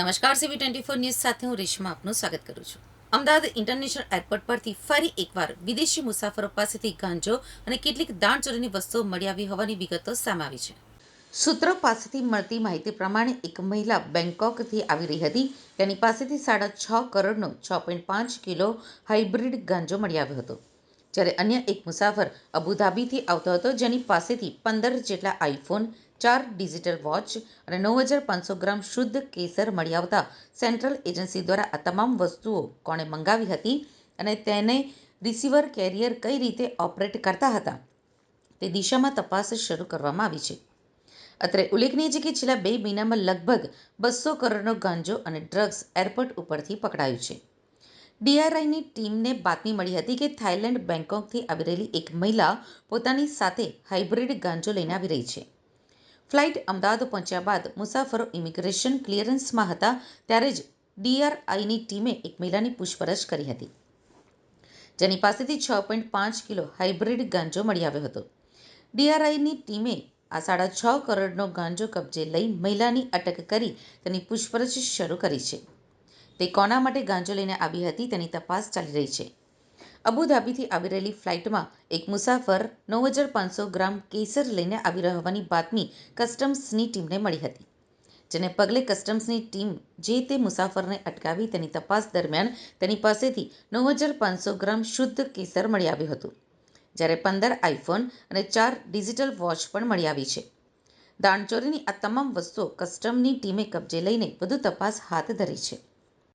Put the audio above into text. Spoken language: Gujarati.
નમસ્કાર, CV24 ન્યૂઝ સાથે હું રેશમા આપનું સ્વાગત કરું છું. અમદાવાદ ઇન્ટરનેશનલ એરપોર્ટ પરથી ફરી એકવાર વિદેશી મુસાફરો પાસેથી ગાંજો અને કેટલીક દાણચોરીની વસ્તુઓ મળી આવી હોવાની વિગતો સામે આવી છે. સૂત્રો પાસેથી મળતી માહિતી પ્રમાણે એક મહિલા બેંકોકથી આવી રહી હતી. તેની પાસેથી 6.5 કરોડનો 6.5 કિલો હાઇબ્રિડ ગાંજો મળી આવ્યો હતો. જ્યારે અન્ય એક મુસાફર અબુધાબીથી આવતો હતો, જેની પાસેથી 15 જેટલા આઈફોન, 4 ડિજિટલ વોચ અને 9,500 ગ્રામ શુદ્ધ કેસર મળી આવતા સેન્ટ્રલ એજન્સી દ્વારા આ તમામ વસ્તુઓ કોણે મંગાવી હતી અને તેને રિસીવર કેરિયર કઈ રીતે ઓપરેટ કરતા હતા તે દિશામાં તપાસ શરૂ કરવામાં આવી છે. અત્રે ઉલ્લેખનીય છે કે છેલ્લા 2 મહિનામાં લગભગ 200 કરોડનો ગાંજો અને ડ્રગ્સ એરપોર્ટ ઉપરથી પકડાયું છે. ડીઆરઆઈની ટીમને બાતમી મળી હતી કે થાઇલેન્ડ બેંકોકથી આવી રહેલી એક મહિલા પોતાની સાથે હાઇબ્રિડ ગાંજો લઈને આવી રહી છે. ફ્લાઇટ અમદાવાદ પહોંચ્યા બાદ મુસાફરો ઇમિગ્રેશન ક્લિયરન્સમાં હતા ત્યારે જ ડીઆરઆઈની ટીમે એક મહિલાની પૂછપરછ કરી હતી, જેની પાસેથી 6.5 કિલો હાઇબ્રિડ ગાંજો મળી આવ્યો હતો. ડીઆરઆઈની ટીમે આ 6.5 કરોડનો ગાંજો કબજે લઈ મહિલાની અટક કરી તેની પૂછપરછ શરૂ કરી છે. તે કોના માટે ગાંજો લઈને આવી હતી તેની તપાસ ચાલી રહી છે. અબુધાબીથી આવી રહેલી ફ્લાઇટમાં એક મુસાફર 9,500 ગ્રામ કેસર લઈને આવી રહ્યો હોવાની બાતમી કસ્ટમ્સની ટીમને મળી હતી, જેને પગલે કસ્ટમ્સની ટીમ જે તે મુસાફરને અટકાવી તેની તપાસ દરમિયાન તેની પાસેથી 9,500 ગ્રામ શુદ્ધ કેસર મળી આવ્યું હતું, જ્યારે 15 આઈફોન અને 4 ડિજિટલ વોચ પણ મળી આવી છે. દાણચોરીની આ તમામ વસ્તુઓ કસ્ટમની ટીમે કબજે લઈને વધુ તપાસ હાથ ધરી છે.